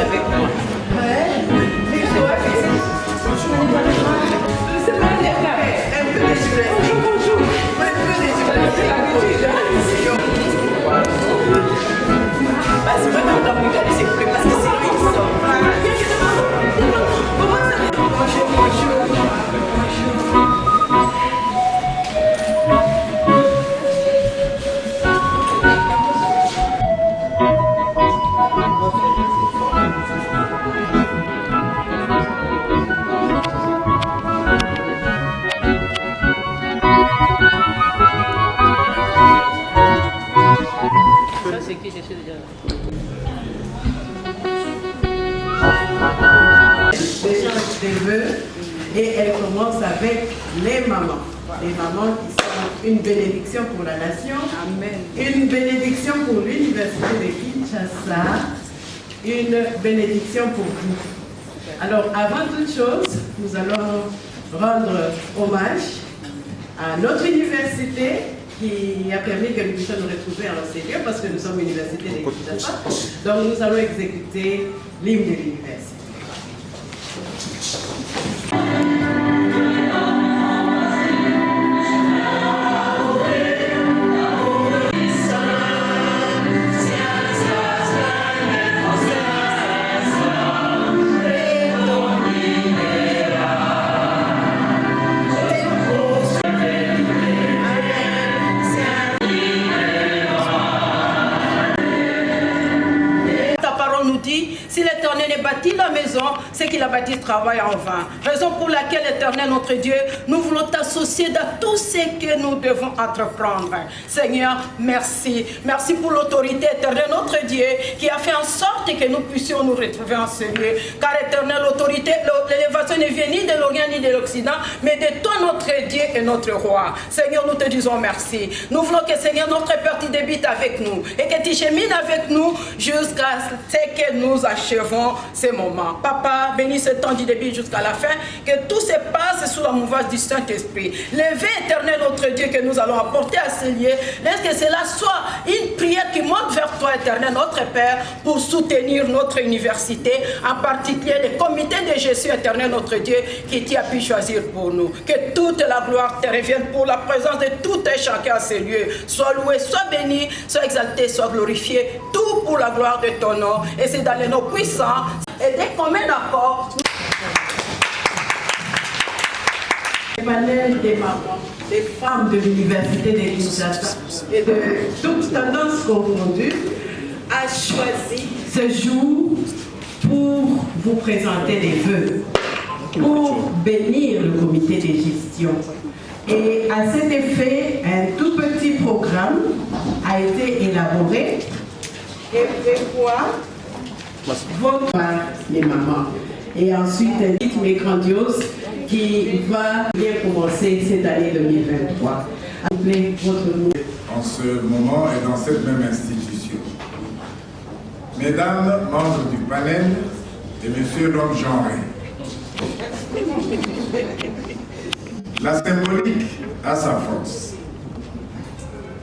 avec moi. Ouais. C'est pas les cas. Un peu de jurés. Bonjour. Un peu de jurés. C'est l'habitude. C'est vrai qu'on doit regarder ses coupés parce que sinon il sort. Comment ça va? Bonjour, bonjour. Ça, c'est qui? Je suis déjà là. L'échange des vœux et elle commence avec les mamans. Les mamans qui sont une bénédiction pour la nation, Amen. une bénédiction pour l'université de Kinshasa, une bénédiction pour vous. Alors avant toute chose, nous allons rendre hommage à notre université qui a permis que nous puissions nous retrouver en ces lieux parce que nous sommes l'université de Kinshasa. Donc nous allons exécuter l'hymne de l'université. Si l'Éternel ait bâti la maison, c'est qu'il a bâti ce travail en vain. Raison pour laquelle, l'Éternel, notre Dieu, nous voulons t'associer dans tout ce que nous devons entreprendre. Seigneur, merci. Merci pour l'autorité, Éternel, notre Dieu, qui a fait en sorte que nous puissions nous retrouver en ce lieu. Car, Éternel, l'autorité, l'élévation ne vient ni de l'Orient ni de l'Occident, mais de toi, notre Dieu et notre Roi. Seigneur, nous te disons merci. Nous voulons que, Seigneur, notre Père, tu débites avec nous et que tu chemines avec nous jusqu'à ce que nous achevons ces moments. Papa, bénis ce temps du début jusqu'à la fin, que tout se passe sous la mouvance du Saint-Esprit. L'éveil éternel, notre Dieu, que nous allons apporter à ce lieu, laisse que cela soit une prière qui monte vers toi, éternel, notre Père, pour soutenir notre université, en particulier le comité de Jésus, éternel, notre Dieu, qui tu as pu choisir pour nous. Que toute la gloire te revienne pour la présence de tout et chacun à ce lieu. Sois loué, sois béni, sois exalté, sois glorifié, tout pour la gloire de ton nom. Et c'est dans les noms puissants et dès qu'on met d'accord. Le panel des mamans, des femmes de l'université de Kinshasa et de toutes tendances confondues a choisi ce jour pour vous présenter des vœux, pour bénir le comité de gestion. Et à cet effet, un tout petit programme a été élaboré et prévoit votre les mamans. Et ensuite, un rythme grandiose qui va bien commencer cette année 2023. Appelez votre nom. En ce moment et dans cette même institution. Mesdames, membres du panel et messieurs l'homme genré. La symbolique a sa force.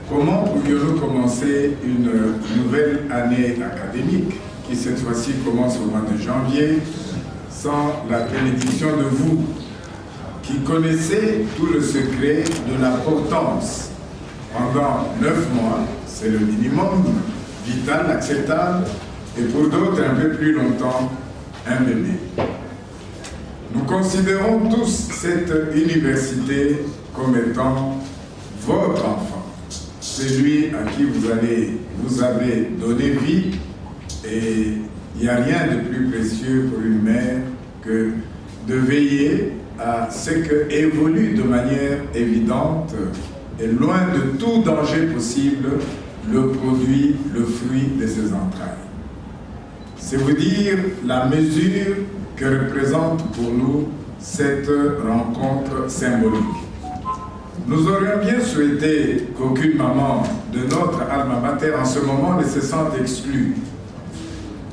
Comment pourrions-nous commencer une nouvelle année académique qui cette fois-ci commence au mois de janvier sans la bénédiction de vous qui connaissez tout le secret de l'importance pendant 9 mois, c'est le minimum vital, acceptable, et pour d'autres un peu plus longtemps, un bébé. Nous considérons tous cette université comme étant votre enfant, celui à qui vous avez donné vie, et il n'y a rien de plus précieux pour une mère que de veiller à ce que évolue de manière évidente et loin de tout danger possible le produit, le fruit de ses entrailles. C'est vous dire la mesure que représente pour nous cette rencontre symbolique. Nous aurions bien souhaité qu'aucune maman de notre alma mater en ce moment ne se sente exclue.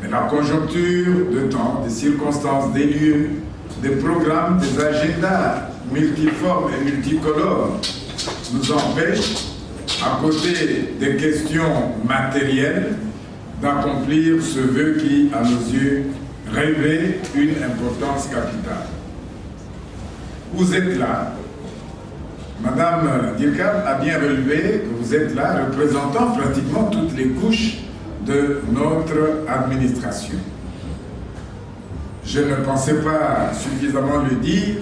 Mais la conjoncture de temps, des circonstances, des lieux, des programmes, des agendas multiformes et multicolores nous empêchent, à côté des questions matérielles, d'accomplir ce vœu qui, à nos yeux, revêt une importance capitale. Vous êtes là. Madame Dirkam a bien relevé que vous êtes là, représentant pratiquement toutes les couches de notre administration. Je ne pensais pas suffisamment le dire.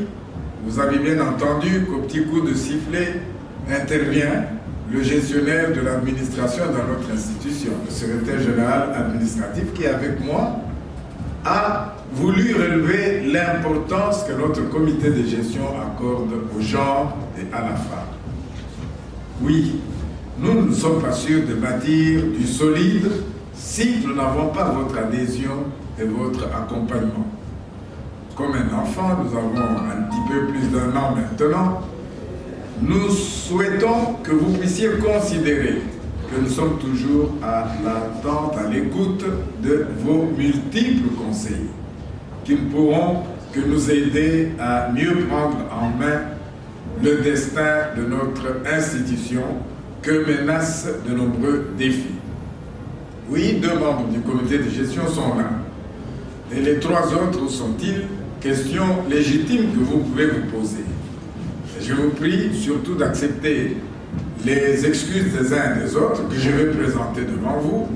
Vous avez bien entendu qu'au petit coup de sifflet intervient le gestionnaire de l'administration dans notre institution, le secrétaire général administratif, qui, avec moi, a voulu relever l'importance que notre comité de gestion accorde au genre et à la femme. Oui, nous ne sommes pas sûrs de bâtir du solide si nous n'avons pas votre adhésion et votre accompagnement. Comme un enfant, nous avons un petit peu plus d'1 an maintenant, nous souhaitons que vous puissiez considérer que nous sommes toujours à l'attente, à l'écoute de vos multiples conseils qui ne pourront que nous aider à mieux prendre en main le destin de notre institution que menacent de nombreux défis. Oui, 2 membres du comité de gestion sont là. Et les 3 autres, où sont-ils? Questions légitimes que vous pouvez vous poser. Je vous prie surtout d'accepter les excuses des uns et des autres que je vais présenter devant vous.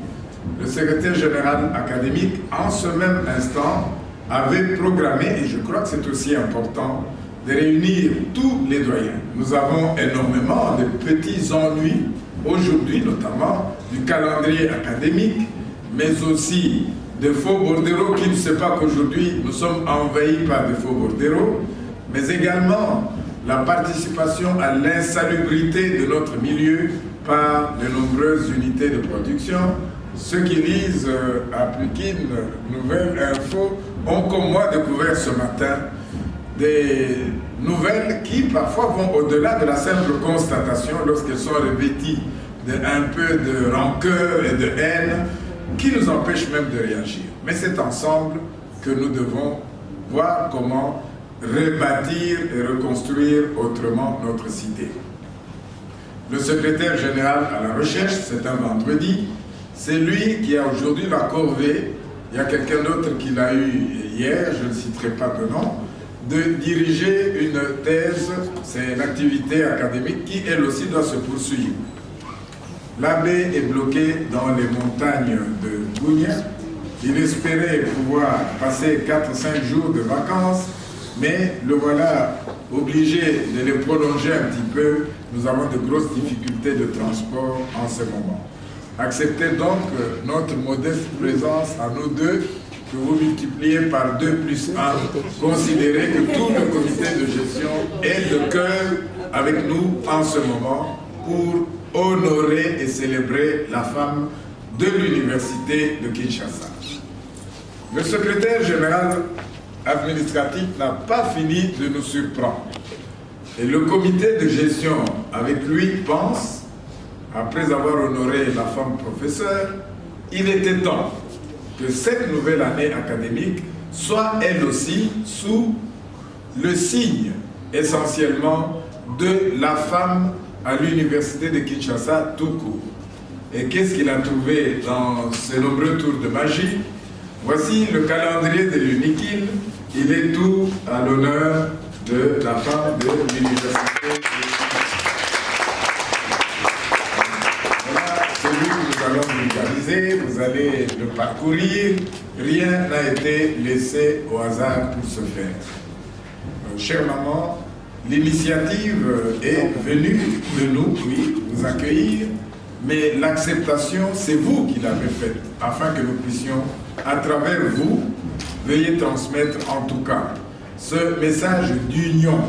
Le secrétaire général académique, en ce même instant, avait programmé, et je crois que c'est aussi important, de réunir tous les doyens. Nous avons énormément de petits ennuis, aujourd'hui notamment, du calendrier académique, mais aussi de faux bordereaux qui ne sait pas qu'aujourd'hui nous sommes envahis par des faux bordereaux, mais également la participation à l'insalubrité de notre milieu par de nombreuses unités de production. Ceux qui lisent Appliquine, Nouvelles Info, ont comme moi découvert ce matin des nouvelles qui parfois vont au-delà de la simple constatation lorsqu'elles sont revêties d'un peu de rancœur et de haine qui nous empêchent même de réagir. Mais c'est ensemble que nous devons voir comment rebâtir et reconstruire autrement notre cité. Le secrétaire général à la recherche, c'est un vendredi, c'est lui qui a aujourd'hui la corvée, il y a quelqu'un d'autre qui l'a eu hier, je ne citerai pas de nom, de diriger une thèse, c'est une activité académique qui elle aussi doit se poursuivre. L'abbé est bloqué dans les montagnes de Gounia. Il espérait pouvoir passer 4-5 jours de vacances, mais le voilà obligé de les prolonger un petit peu. Nous avons de grosses difficultés de transport en ce moment. Acceptez donc notre modeste présence à nous deux, que vous multipliez par 2 plus 1. Considérez que tout le comité de gestion est de cœur avec nous en ce moment pour honorer et célébrer la femme de l'université de Kinshasa. Le secrétaire général administratif n'a pas fini de nous surprendre. Et le comité de gestion, avec lui, pense, après avoir honoré la femme professeure, il était temps que cette nouvelle année académique soit elle aussi sous le signe essentiellement de la femme à l'université de Kinshasa tout court. Et qu'est-ce qu'il a trouvé dans ces nombreux tours de magie? Voici le calendrier de l'UNIKIL. Il est tout à l'honneur de la femme de l'université. Voilà celui que nous allons vulgariser. Vous allez le parcourir. Rien n'a été laissé au hasard pour ce faire. Chère maman, l'initiative est venue de nous, oui, vous accueillir, mais l'acceptation, c'est vous qui l'avez faite, afin que nous puissions, à travers vous, veuillez transmettre en tout cas ce message d'union,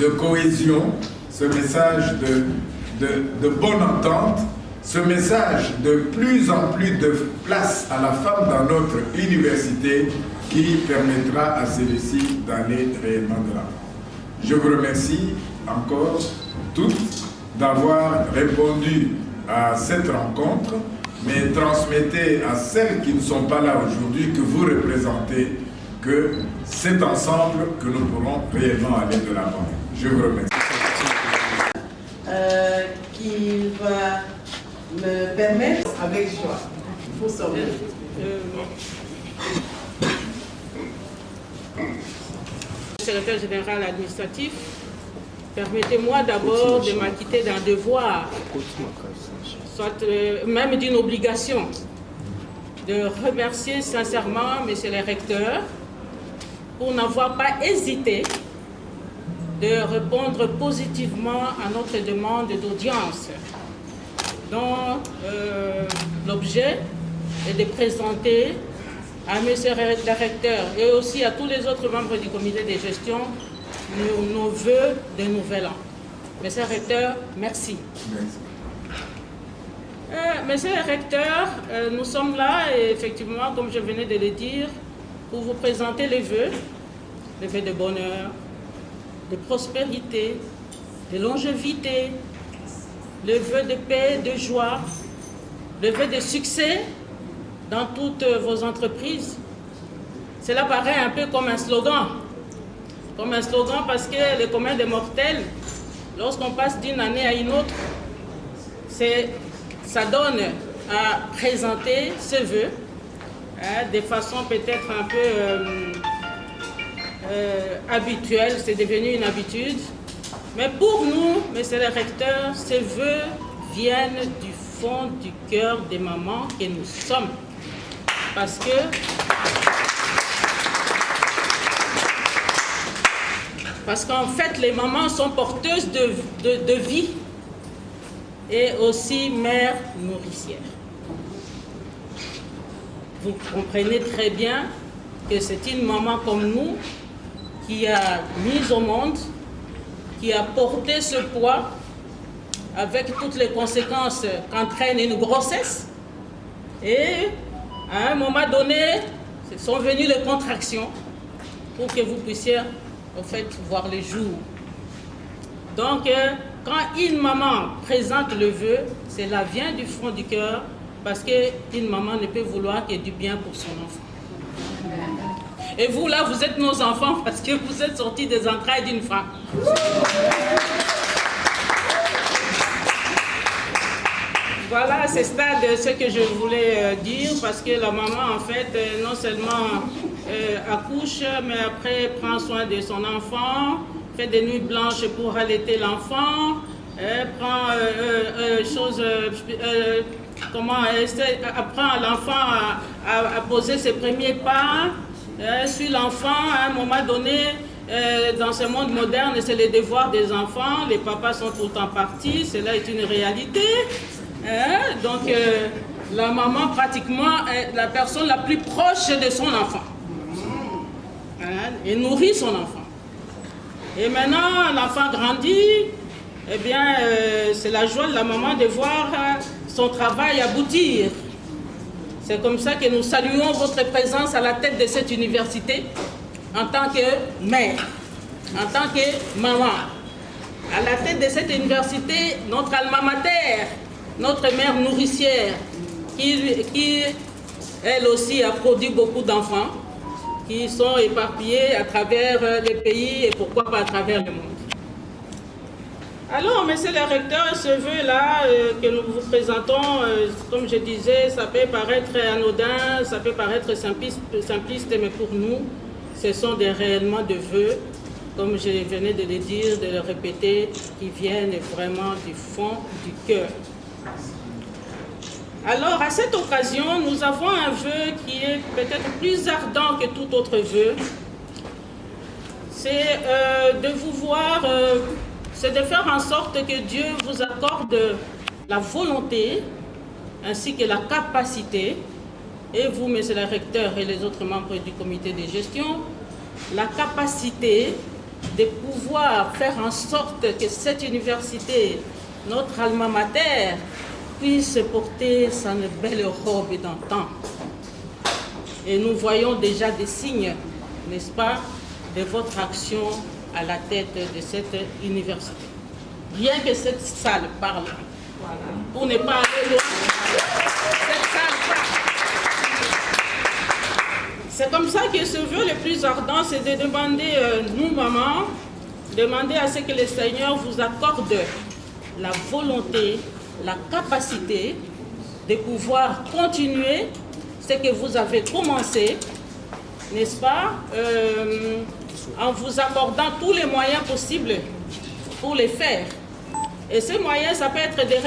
de cohésion, ce message de bonne entente, ce message de plus en plus de place à la femme dans notre université qui permettra à celle-ci d'aller réellement de l'avant. Je vous remercie encore toutes d'avoir répondu à cette rencontre, mais transmettez à celles qui ne sont pas là aujourd'hui, que vous représentez, que c'est ensemble que nous pourrons réellement aller de l'avant. Je vous remercie. Qui va me permettre, avec joie, pour son Secrétaire général administratif, permettez-moi d'abord de m'acquitter d'un devoir, soit même d'une obligation, de remercier sincèrement Monsieur le recteur pour n'avoir pas hésité de répondre positivement à notre demande d'audience, dont l'objet est de présenter à Monsieur le recteur et aussi à tous les autres membres du comité de gestion nos vœux de nouvel an. Monsieur le recteur, merci. Monsieur le recteur, nous sommes là, et effectivement, comme je venais de le dire, pour vous présenter les vœux de bonheur, de prospérité, de longévité, le vœu de paix, de joie, le vœu de succès dans toutes vos entreprises. Cela paraît un peu comme un slogan. Comme un slogan parce que le commun des mortels, lorsqu'on passe d'une année à une autre, ça donne à présenter ce vœu de façon peut-être un peu habituelle, c'est devenu une habitude. Mais pour nous, monsieur le recteur, ces vœux viennent du fond du cœur des mamans que nous sommes. Parce qu'en fait, les mamans sont porteuses de vie et aussi mères nourricières. Vous comprenez très bien que c'est une maman comme nous qui a mis au monde, qui a porté ce poids avec toutes les conséquences qu'entraîne une grossesse. Et à un moment donné, sont venues les contractions pour que vous puissiez en fait voir le jour. Donc, quand une maman présente le vœu, cela vient du fond du cœur parce qu'une maman ne peut vouloir que du bien pour son enfant. Et vous, là, vous êtes nos enfants parce que vous êtes sortis des entrailles d'une femme. Voilà à ce stade ce que je voulais dire parce que la maman, en fait, non seulement accouche, mais après prend soin de son enfant, fait des nuits blanches pour allaiter l'enfant, prend apprend à l'enfant à poser ses premiers pas, suit l'enfant à un moment donné. Dans ce monde moderne, c'est le devoir des enfants, les papas sont tout le temps partis, cela est une réalité. Donc la maman pratiquement est la personne la plus proche de son enfant et nourrit son enfant. Et maintenant l'enfant grandit, eh bien c'est la joie de la maman de voir son travail aboutir. C'est comme ça que nous saluons votre présence à la tête de cette université en tant que mère, en tant que maman. À la tête de cette université, notre alma mater, notre mère nourricière, qui elle aussi a produit beaucoup d'enfants, qui sont éparpillés à travers les pays et pourquoi pas à travers le monde. Alors, monsieur le recteur, ce vœu-là que nous vous présentons, comme je disais, ça peut paraître anodin, ça peut paraître simpliste, mais pour nous, ce sont réellement des vœux, comme je venais de le dire, de le répéter, qui viennent vraiment du fond du cœur. Alors, à cette occasion, nous avons un vœu qui est peut-être plus ardent que tout autre vœu. C'est de vous voir, c'est de faire en sorte que Dieu vous accorde la volonté ainsi que la capacité, et vous, monsieur le recteur et les autres membres du comité de gestion, la capacité de pouvoir faire en sorte que cette université, notre alma mater, puisse porter sa belle robe d'antan. Et nous voyons déjà des signes, n'est-ce pas, de votre action à la tête de cette université. Bien que cette salle parle, pour ne pas aller loin, cette salle parle. C'est comme ça que ce vœu le plus ardent, c'est de demander, nous mamans, demander à ce que le Seigneur vous accorde la volonté, la capacité de pouvoir continuer ce que vous avez commencé, n'est-ce pas, en vous accordant tous les moyens possibles pour les faire. Et ces moyens, ça peut être des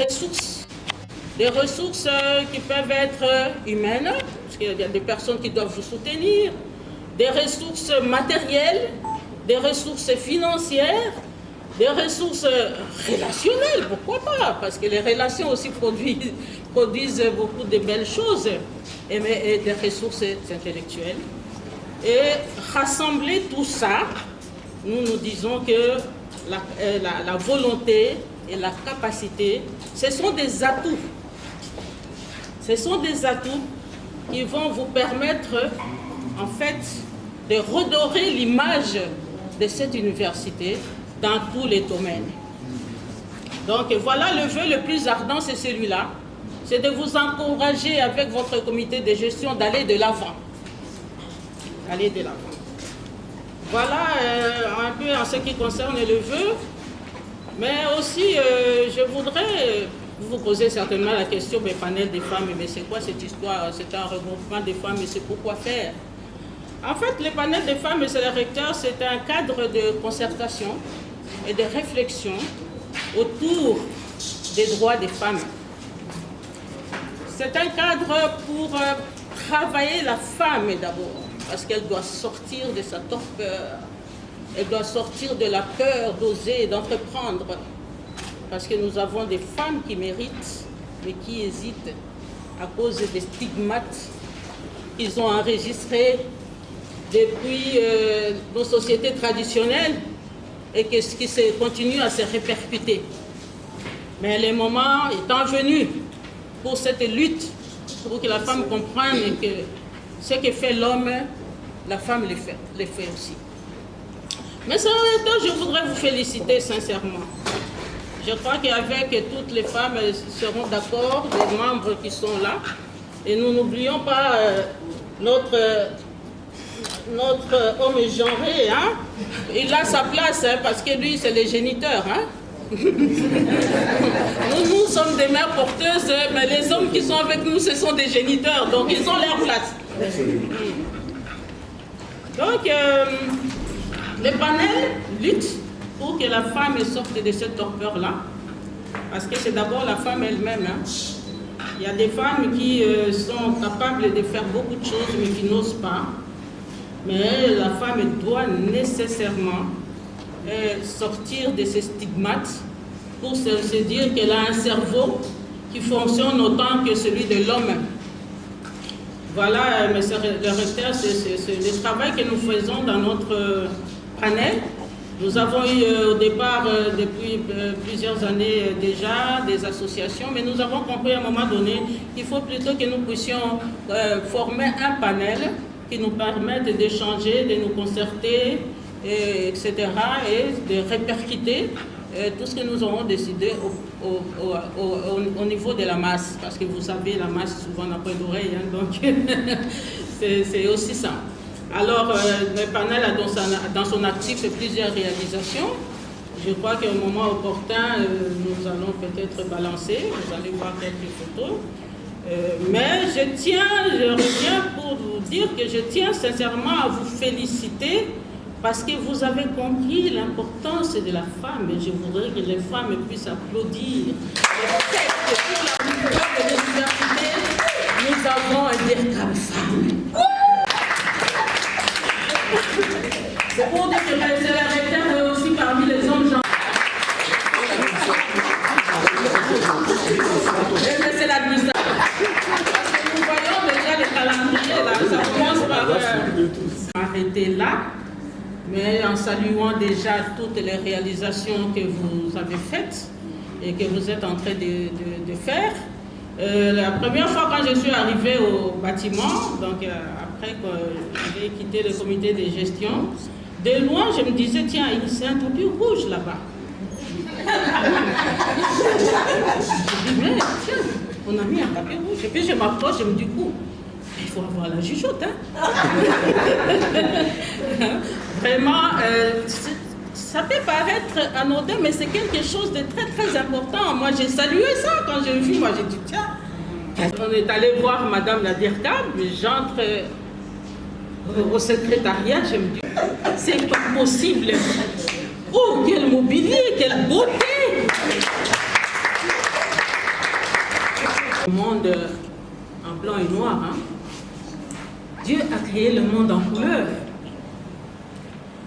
ressources qui peuvent être humaines, parce qu'il y a des personnes qui doivent vous soutenir, des ressources matérielles, des ressources financières, des ressources relationnelles, pourquoi pas, parce que les relations aussi produisent beaucoup de belles choses, et des ressources intellectuelles. Et rassembler tout ça, nous disons que la volonté et la capacité, ce sont des atouts. Ce sont des atouts qui vont vous permettre, en fait, de redorer l'image de cette université dans tous les domaines. Donc voilà, le vœu le plus ardent, c'est celui-là. C'est de vous encourager avec votre comité de gestion d'aller de l'avant. Aller de l'avant. Voilà un peu en ce qui concerne le vœu. Mais aussi, je voudrais vous poser certainement la question, mais panel des femmes, mais c'est quoi cette histoire? C'est un regroupement des femmes, mais c'est pourquoi faire? En fait, le panel des femmes et le recteur, c'est un cadre de concertation et de réflexion autour des droits des femmes. C'est un cadre pour travailler la femme d'abord, parce qu'elle doit sortir de sa torpeur, elle doit sortir de la peur d'oser et d'entreprendre, parce que nous avons des femmes qui méritent, mais qui hésitent à cause des stigmates qu'ils ont enregistrés depuis nos sociétés traditionnelles et qui continue à se répercuter. Mais le moment étant venu pour cette lutte, pour que la femme comprenne que ce que fait l'homme, la femme le fait aussi. Mais ça, je voudrais vous féliciter sincèrement. Je crois qu'avec toutes les femmes, elles seront d'accord, les membres qui sont là. Et nous n'oublions pas notre homme genré, hein? Il a sa place, hein, parce que lui, c'est le géniteur. Hein? nous sommes des mères porteuses, mais les hommes qui sont avec nous, ce sont des géniteurs, donc ils ont leur place. Donc, le panel lutte pour que la femme sorte de cette torpeur-là, parce que c'est d'abord la femme elle-même. Hein. Il y a des femmes qui sont capables de faire beaucoup de choses, mais qui n'osent pas. Mais la femme doit nécessairement sortir de ces stigmates pour se dire qu'elle a un cerveau qui fonctionne autant que celui de l'homme. Voilà, monsieur le recteur, c'est le travail que nous faisons dans notre panel. Nous avons eu au départ, depuis plusieurs années déjà, des associations, mais nous avons compris à un moment donné qu'il faut plutôt que nous puissions former un panel qui nous permette d'échanger, de nous concerter, etc., et de répercuter tout ce que nous aurons décidé au niveau de la masse. Parce que vous savez, la masse souvent n'a pas d'oreille, hein, donc c'est aussi ça. Alors, le panel a dans son actif plusieurs réalisations. Je crois qu'à un moment opportun, nous allons peut-être balancer, vous allez voir quelques photos. Mais je reviens pour vous dire que je tiens sincèrement à vous féliciter parce que vous avez compris l'importance de la femme et je voudrais que les femmes puissent applaudir. Le fait que pour la plupart de l'université, nous avons un véritable femme. C'est pour dire que c'est la recteur aussi parmi les hommes gens. C'est l'administration. Parce que nous voyons déjà les calendriers là, ça commence par arrêter là, mais en saluant déjà toutes les réalisations que vous avez faites et que vous êtes en train de faire. La première fois quand je suis arrivée au bâtiment, donc après que j'ai quitté le comité de gestion, de loin je me disais, tiens, c'est un tapis rouge là-bas. Je dis, mais tiens, on a mis un tapis rouge. Et puis je m'approche, je me dis, il faut avoir la jugeote. Hein? Vraiment, ça peut paraître anodin, mais c'est quelque chose de très très important. Moi j'ai salué ça quand j'ai vu, moi j'ai dit, tiens, On est allé voir Madame la DIRCAB, j'entre au secrétariat, je me dis, c'est pas possible. Oh, quel mobilier, quelle beauté! Le monde en blanc et noir, hein? Dieu a créé le monde en couleur.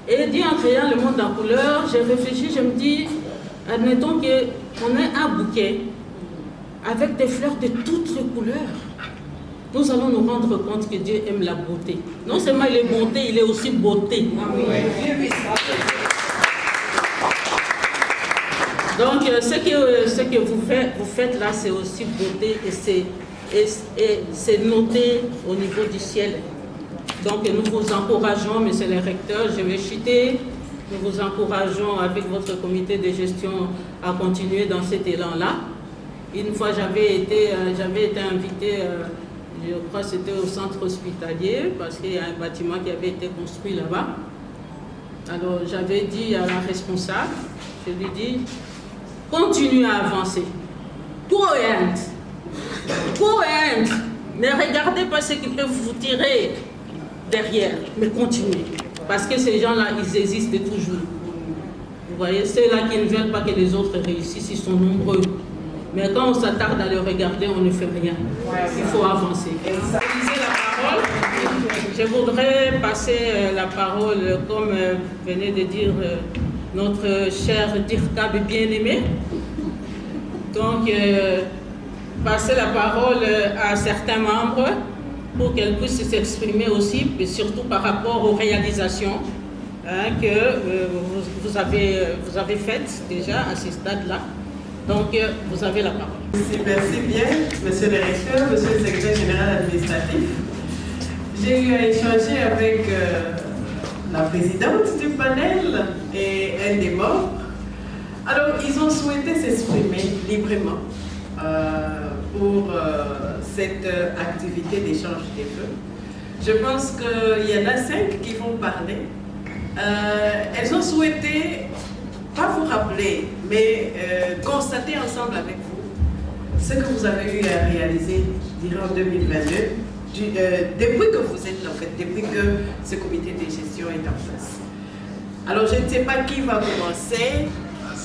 Et Dieu en créant le monde en couleur, j'ai réfléchi, je me dis, admettons qu'on ait un bouquet avec des fleurs de toutes les couleurs. Nous allons nous rendre compte que Dieu aime la beauté. Non seulement il est bonté, il est aussi beauté. Donc ce que vous faites là, c'est aussi beauté et c'est noté au niveau du ciel. Donc nous vous encourageons, monsieur le recteur, je vais chuter, nous vous encourageons avec votre comité de gestion à continuer dans cet élan-là. Une fois j'avais été invité, je crois que c'était au centre hospitalier, parce qu'il y a un bâtiment qui avait été construit là-bas. Alors j'avais dit à la responsable, je lui ai dit, continuez à avancer. Cohérent. Ne regardez pas ce qui peut vous tirer derrière, mais continuez. Parce que ces gens-là, ils existent toujours. Vous voyez, ceux-là qui ne veulent pas que les autres réussissent, ils sont nombreux. Mais quand on s'attarde à les regarder, on ne fait rien. Il faut avancer. Je voudrais passer la parole, comme venait de dire notre cher DIRCAB bien-aimé. Donc, passer la parole à certains membres pour qu'elles puissent s'exprimer aussi, mais surtout par rapport aux réalisations que vous avez faites déjà à ce stade-là. Donc, vous avez la parole. Merci bien, monsieur le recteur, monsieur le secrétaire général administratif. J'ai eu à échanger avec la présidente du panel et un des membres. Alors, ils ont souhaité s'exprimer librement pour cette activité d'échange des vœux. Je pense qu'il y en a 5 qui vont parler. Elles ont souhaité, pas vous rappeler, mais constater ensemble avec vous ce que vous avez eu à réaliser durant 2022, depuis que vous êtes en fait, depuis que ce comité de gestion est en place. Alors je ne sais pas qui va commencer.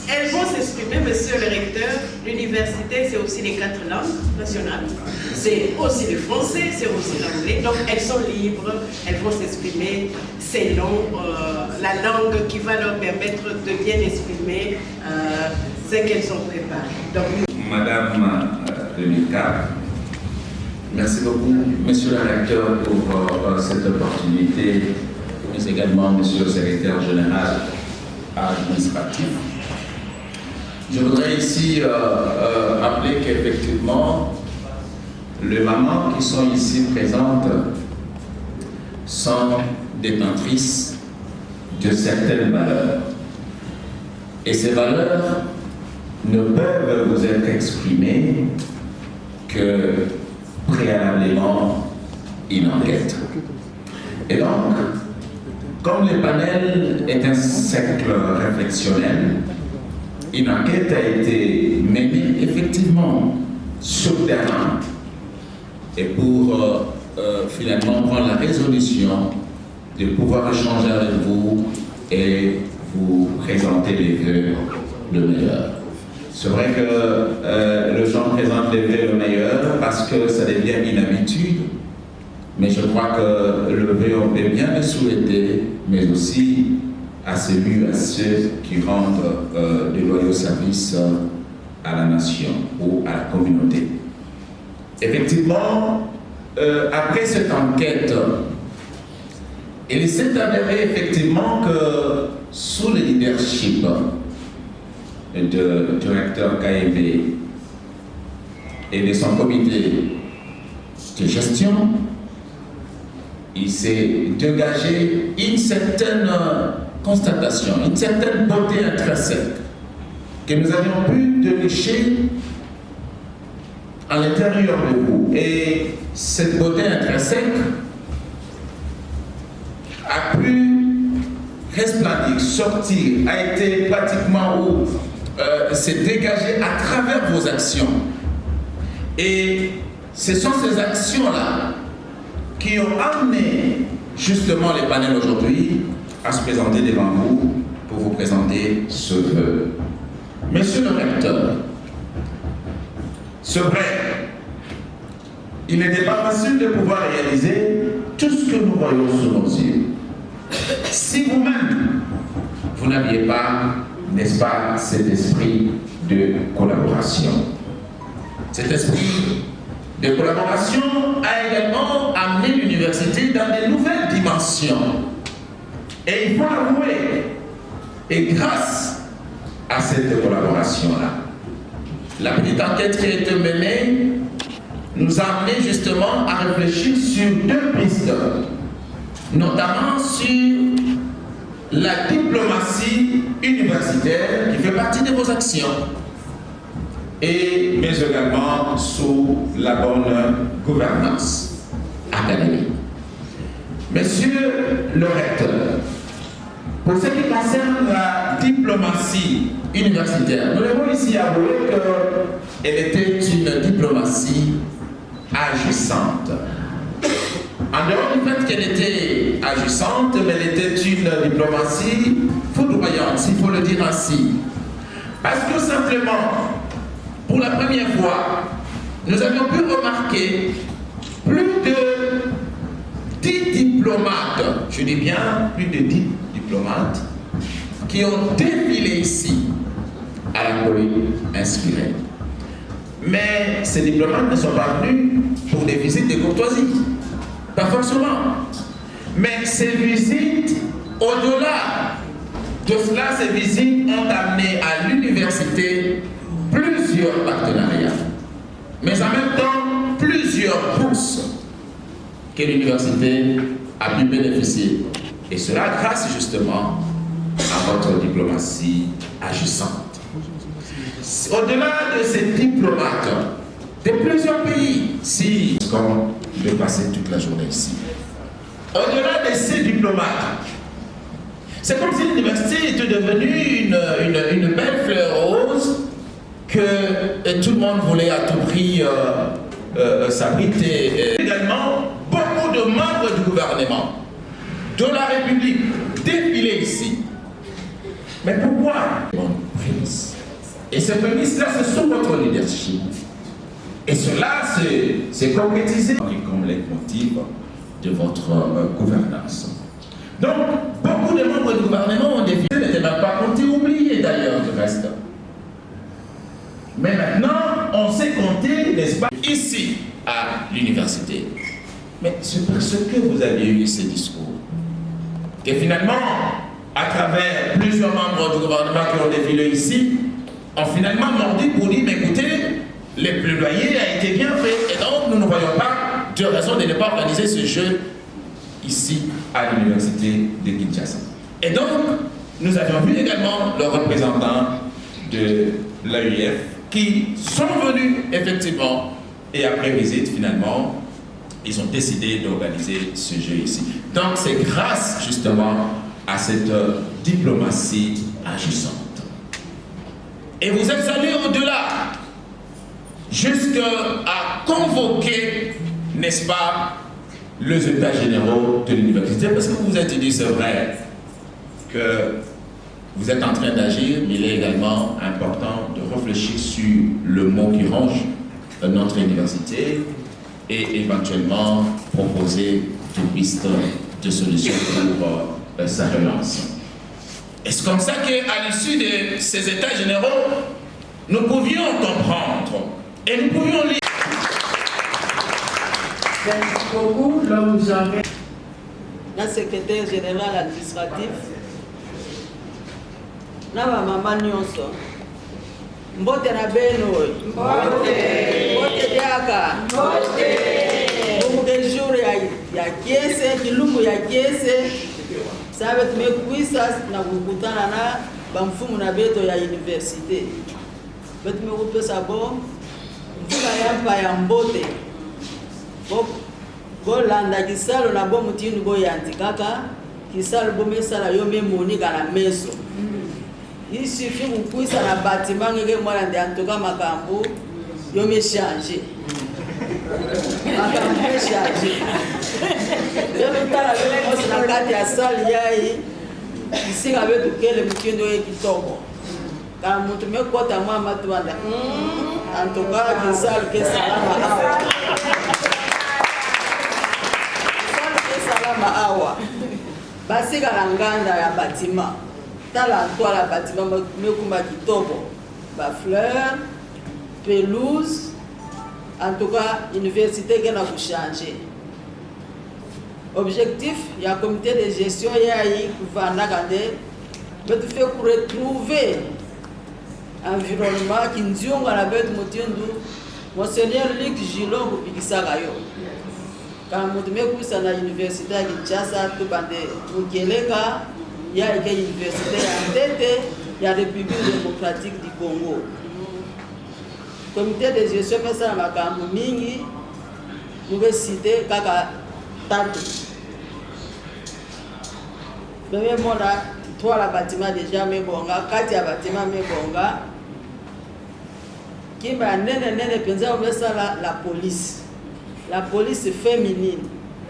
Elles vont s'exprimer, monsieur le recteur. L'université, c'est aussi les 4 langues nationales. C'est aussi le français, c'est aussi l'anglais. Donc elles sont libres, elles vont s'exprimer selon la langue qui va leur permettre de bien exprimer ce qu'elles ont préparé. Donc, Madame le DIRCAB, merci beaucoup, monsieur le recteur, pour cette opportunité, mais également monsieur le secrétaire général administratif. Je voudrais ici rappeler qu'effectivement, les mamans qui sont ici présentes sont détentrices de certaines valeurs. Et ces valeurs ne peuvent vous être exprimées que préalablement une enquête. Et donc, comme le panel est un cercle réflexionnel, une enquête a été menée effectivement sur le terrain et pour finalement prendre la résolution de pouvoir échanger avec vous et vous présenter les vœux le meilleur. C'est vrai que les gens présentent les vœux le meilleur parce que ça devient une habitude, mais je crois que le vœu, on peut bien le souhaiter, mais aussi à celui, à ceux qui rendent de loyaux services à la nation ou à la communauté. Effectivement, après cette enquête, il s'est avéré effectivement que sous le leadership du directeur KMB et de son comité de gestion, il s'est dégagé une certaine constatation, une certaine beauté intrinsèque que nous avions pu dénicher à l'intérieur de vous. Et cette beauté intrinsèque a pu resplendir, sortir, a été pratiquement s'est dégagé à travers vos actions. Et Ce sont ces actions-là qui ont amené justement les panels aujourd'hui à se présenter devant vous pour vous présenter ce vœu. Monsieur le recteur, c'est vrai, il n'était pas facile de pouvoir réaliser tout ce que nous voyons sous nos yeux. Si vous-même, vous n'aviez pas, n'est-ce pas, cet esprit de collaboration. Cet esprit de collaboration a également amené l'université dans de nouvelles dimensions. Et il faut avouer, et grâce à cette collaboration-là, la petite enquête qui a été menée nous a amené justement à réfléchir sur deux pistes, notamment sur la diplomatie universitaire qui fait partie de vos actions, mais également sous la bonne gouvernance académique. Monsieur le recteur, pour ce qui concerne la diplomatie universitaire, nous devons ici avouer qu'elle était une diplomatie agissante. En dehors du fait qu'elle était agissante, mais elle était une diplomatie foudroyante, s'il faut le dire ainsi. Parce que simplement, pour la première fois, nous avions pu remarquer plus de 10 diplomates, je dis bien plus de 10 diplomates, qui ont défilé ici à la colline inspirée. Mais ces diplomates ne sont pas venus pour des visites de courtoisie. Pas forcément. Mais ces visites, au-delà de cela, ces visites ont amené à l'université plusieurs partenariats. Mais en même temps, plusieurs bourses que l'université a pu bénéficier. Et cela grâce justement à votre diplomatie agissante. Au-delà de ces diplomates de plusieurs pays, si comme de passer toute la journée ici. Au-delà de ces diplomates, c'est comme si l'université était devenue une belle fleur rose que tout le monde voulait à tout prix s'abriter. Également, beaucoup de membres du gouvernement de la République défilaient ici. Mais pourquoi? Et ces prémices-là, ce sont votre leadership. Et cela s'est concrétisé comme leitmotiv de votre gouvernance. Donc, beaucoup de membres du gouvernement ont défilé, n'étaient même pas comptés, oubliés d'ailleurs du reste. Mais maintenant, on sait compter, n'est-ce pas, ici, à l'université. Mais c'est parce que vous avez eu ces discours que finalement, à travers plusieurs membres du gouvernement qui ont défilé ici, ont finalement mordu pour dire, mais écoutez, le plaidoyer a été bien fait et donc nous ne voyons pas de raison de ne pas organiser ce jeu ici à l'université de Kinshasa. Et donc, nous avions vu également le représentant de l'AUF qui sont venus effectivement et après visite finalement, ils ont décidé d'organiser ce jeu ici. Donc c'est grâce justement à cette diplomatie agissante. Et vous êtes allés au-delà, jusqu'à convoquer, n'est-ce pas, les états généraux de l'université, parce que vous vous êtes dit, c'est vrai, que vous êtes en train d'agir, mais il est également important de réfléchir sur le mot qui ronge notre université et éventuellement proposer des pistes de solutions pour sa relance. Et c'est comme ça qu'à l'issue de ces états généraux, nous pouvions comprendre et nous pouvions lire. Merci beaucoup. Là, vous avez... La secrétaire générale administrative, na maman nyonso, mbote na beno, mbote diaka, mbote jour ya kiese, kilungu ya kiese, sabe tumekuisa na kukutana na bamfumu na beto ya universite. Beto tumekupesa bo, mfuka yampa ya mbote. Bo landa kisalo na bo mutinu bo yantikaka, kisalo bo mesala yo memonika na meso. Il suffit de vous à la bâtiment et moi en tout cas ma cambo, yo me changer. makambo echarge tolotala bemosi na kati ya sali yai isinga betukele mutindo ye kitoko kala mutu mekota mwa matuanda antuka kisali kesalama awa kisali kesalama awa basika na nganda ya batima tala twala batima mekumba kitoko bafleur pelouse en tout cas université qui a changé. Objectif il y a un comité de gestion il y a mais tu fais pour retrouver environnement qui nous ont à la bête motindo Monseigneur Luc Gilon pour Pikisaka yo quand nous mettons ça à l'université à Kinshasa tout bande Mukeleka il y a une université en tête il y a la République démocratique du Congo. Comité de gestion fait ça dans la mingi, nous vais citer kaka tatu. Premier mot là, trois la bâtiment déjà mais bonga, quatre ya bâtiment mais bonga. Qui va nene penza on fait ça la police. La police féminine.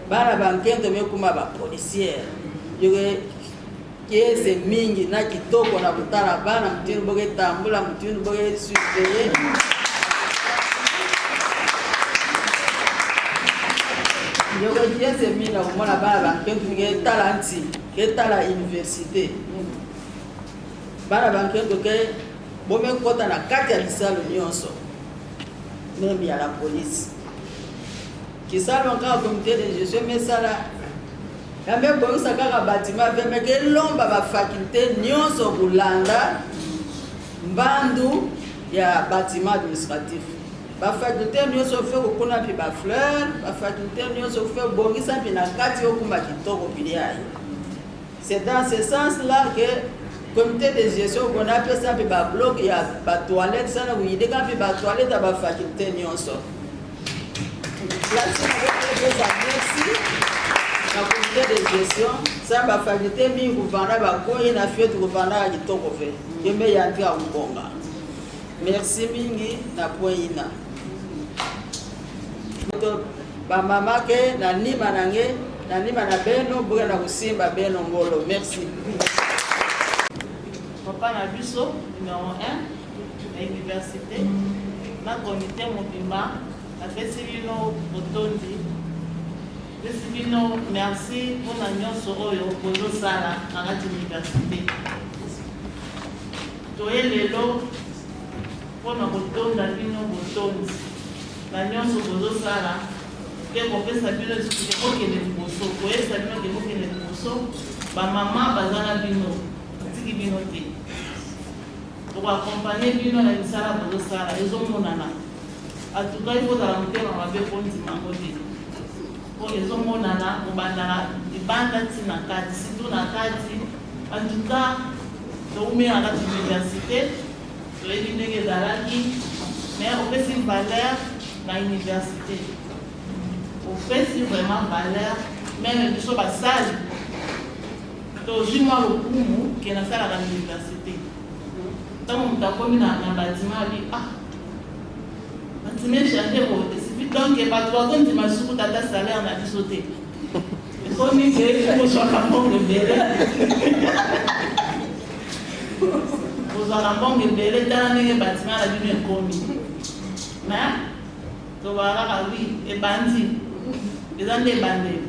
Bana bankento mais kuma ba policière. Yoge qui est mingi na kitoko na butala bana mtinu boge tambula mtinu boge surveiller. Je veux dire c'est mis là au moins là-bas quand tu es talent qui est à la université bana banque donc bon même quand on a quatre à l'isal nyonso même il y a la police qui ça encore comité de gestion mais ça là la même bon ça kaka bâtiment mais que lomba ba faculté nyonso kulanda mbandu ya bâtiment administratif. La faculté nous a fait au Kona puis la fleur, la faculté nous a fait Borisa puis la Kati au Kumba Kitoko Piliaï. C'est dans ce sens-là que le comité de gestion qu'on appelle ça puis la bloc, il y a la toilette, ça là où il y a des gens puis la toilette à la faculté nous a fait. Merci. Le comité de gestion, ça la faculté mi gouverneur ba ko ina fait gouverneur Kitoko fait. Je me y entrer à Mbonga. Merci mingi na poina. Ba mama ke na nima nange na nima na beno buga na kusimba beno ngolo. Merci. Papa na biso numéro 1 à l'université na comité mobimba na fesibino botondi. Fesibino merci pour la nyonso oyo bozo sala na l'université. Toye lelo pour na botonda bino botondi. La nyonso bozo sala ke kopesa bino okende liboso koyesa bino ke okende liboso bamama bazala bino atiki bino te tokoakompagne bino na misala bozosala ezomonana atuka ikozala motema mabe mpo ndimango te po ezomonana kobandana libanda ntina kati situ na kati atuka toumela kati université toyebi ndenge ezalaki mais opesi valeur na université. On fait vraiment valeur, même biso basali. Donc, je moi le coup qui est dans la université. Tant on t'a commis dans un bâtiment, dit ah, bâtiment chanté pour donc il pas toi quand tu m'as sous ta salaire on a dit sauter. Et comme il est pour soit un bon de belé. Pour soit un bon de belé dans les bâtiments la vie est commis. Mais voilà, oui, et bandit. Les années bandés.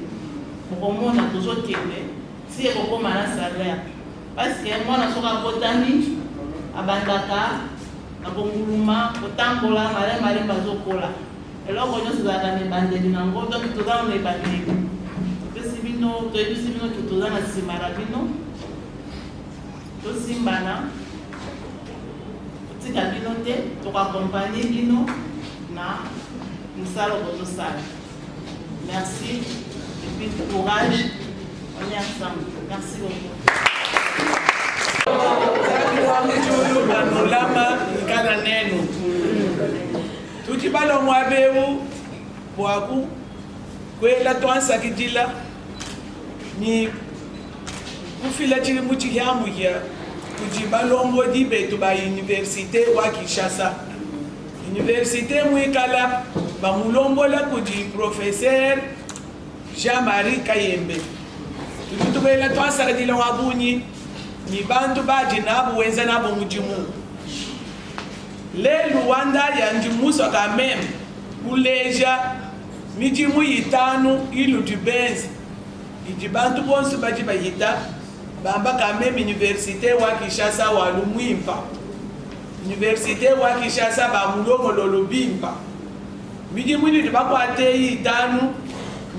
Pour moi, on a toujours tiré. Si on a un salaire. Parce que moi, on a botani, à Bandaka, à Bonguluma, au Tambola, Malé Bazokola. Et là, on a des bandés. Donc, tout ça, on est bandés. Tu es Sibino, tu es Sibino, tu es dans la Simarabino. Tu es Simbana. Tu es Kabinote, tu es accompagné Bino. Merci et puis courage, on est ensemble. Merci beaucoup. Tuti balo mwabeu bwaku kwela twansa kidila ni kufila chili muchi yamu ya kujibalongo dibe to ba université wa Kinshasa. Université Mwikala bamulombola kudi professeur Jean-Marie Kayembe tutubela twasakadila wabunyi ni bantu baji nabo wenza nabo mujimu le Luanda yanji muso kamem kuleja mijimu yitanu ilu dubenzi iji bantu bonsu baji bayita bamba kamem université wa Kinshasa wa Lumwimpa université wa Kinshasa ba mulongo lolubimpa mijimu ni bakwate yitanu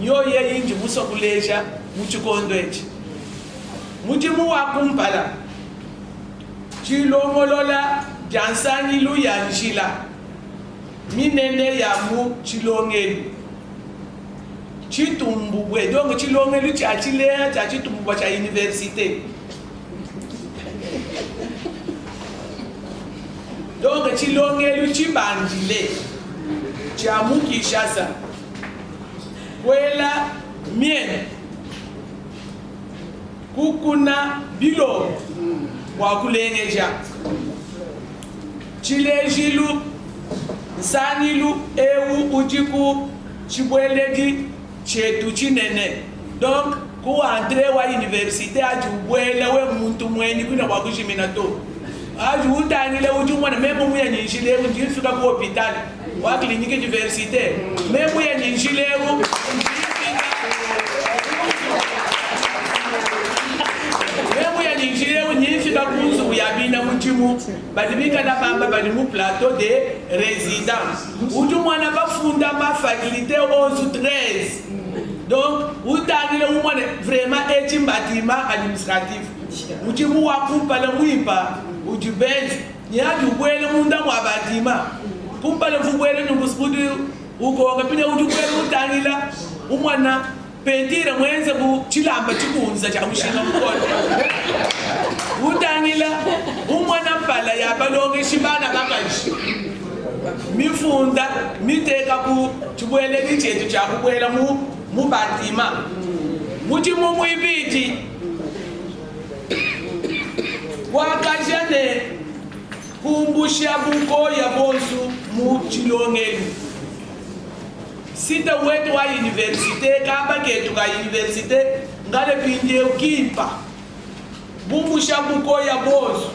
nyoye yinji muso kuleja muchikondo echi mujimu wa Kumpala chilongolola jansani lu yanjila minene ya mu chilongelu chitumbubwe donc chilongelu cha chilea cha chitumbubwa cha université donc chilongelu chibandile cha mu Kinshasa kwela miene kukuna bilo wakulengeja chilejilu nsanilu ewu ujiku chibwelegi chetu chinene donc ku entre wa université aju bwele we muntu mweni kuna wakujimina to aju utangile ujumwana memo muya nyinjile ndifika ku hospital wa clinique université memo ya nyinjile nyifika kunzu yabina mujimu badibika na bamba badi mu plateau de résidence uju mwana bafunda ma faculté 11-13 donc utangile umwana vraiment eti mbatima administratif mujimu wa Kumpala Mwimpa uju benzi nyadi ubwele munda mwa batima Kumpala mfubwele nungusbudu uko ngapina uju bwele utangila umwana pentira mwenze ku chilamba chikunza cha mushinga mkono utangila umwana mpala yabalonge shibana bakaji mifunda miteka ku chibwele lichetu cha kubwela mu batima mujimu mwibiti wakajane kumbusha buko ya bonsu mu chilongelu sita wetu wa université kaba ketu ka université ngale pindie ukimpa bumbusha buko ya bozo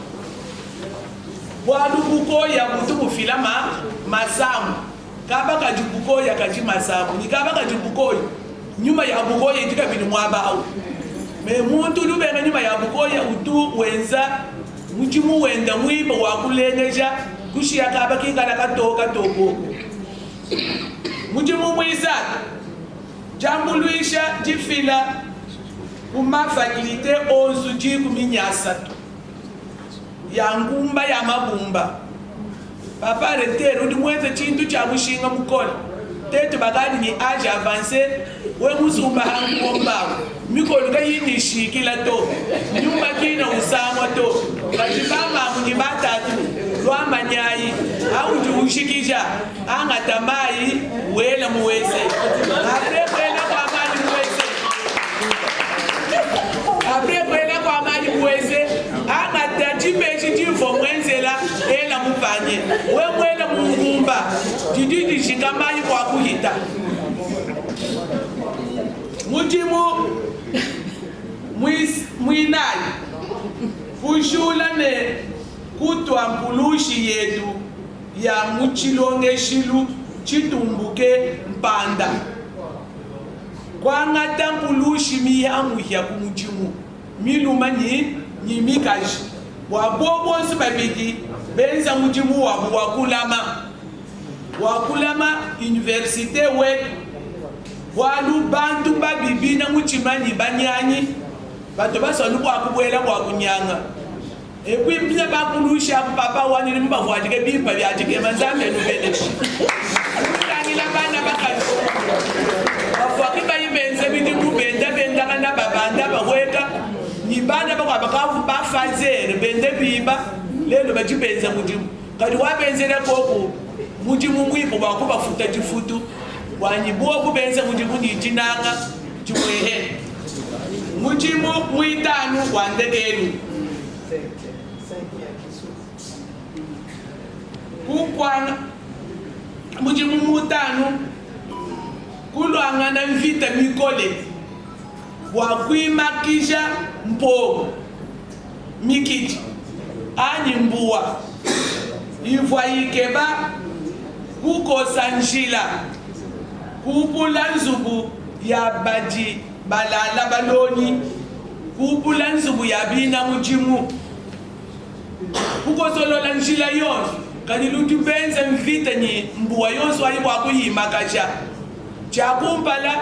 bwadu buko ya butu bufilama masamu kaba kaji buko ya kaji masamu ni kaba kaji buko nyuma ya buko ya itika binu mwabao me muntu lubena nyuma ya buko ya utu wenza mujimu wenda mwiba wakulengeja kushia kaba kingana katoka toko mujimu mwisaka jambu luisha jifila kuma faculté 11 jiku minyasatu ya ngumba ya mabumba papa retero ndi mweze chintu cha mushinga mukola tetu bagadi ni age avancé we musumba hangu ombawo mikolo kayini shikila to nyumba kina usamwa to kajibama munyi batatu lwamba nyayi au ushikija anga tamai wela muweze aprekwela kwa mali muweze aprekwela kwa mali muweze anga tajipeshi jifo mwenzela ela mupanye we mwela mungumba jididi shikamai kwa kuhita mujimu mwinayi kushula ne kutwa mpulushi yetu ya muchilonge shilu chitumbuke mpanda kwa ngata mpulushi miyangu ya kumujimu miluma nyimikaji wabobonsi babidi benza mujimu wakulama université wetu walu bantu babibina muchimanyi banyanyi bato basonu bwakubwela bwakunyanga ekwimpina bakulusha papa wanili mbavwadike bimpa byatike manzambe nubeleshi alutangila bana bakazi bafwaki bayibenze bidi mubenda bendaka na babanda bahweka ni bana bakwabakavu bafazere bende biba lelo bachibenza mujimu kadi wabenzele koko mujimu mwipo bakubafuta chifutu wanyibuwa kubenze mujimu nijinanga chimwehe mujimu mwitanu wandegelu kukwana mujimu mutanu kulwangana mvita mikole wakwimakisha mpogo mikiti anyi mbuwa ivwa ikeba kukosa njila kupula nzubu ya baji balala baloni kupula nzubu ya bina mujimu kukosolola njila yonse kani lutu benze mvita ni mbuwa yonse wali wakuyimakasha chakumpala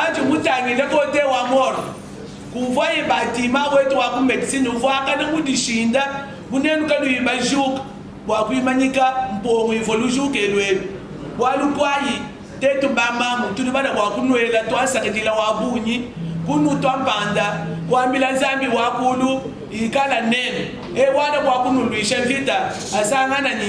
aje mutangile kote wa moro kuvoye batima wetu wa medicine uvaka na mudishinda bunenu kanu yibajuka wakuyimanyika mpongo ivolujuka elwelu walukwayi tetu bamamu tuli bana wakunwela twasakitila wabunyi kunu twampanda kwambila nzambi wakulu ikala nene wana kwakunulwisha mvita asangana ni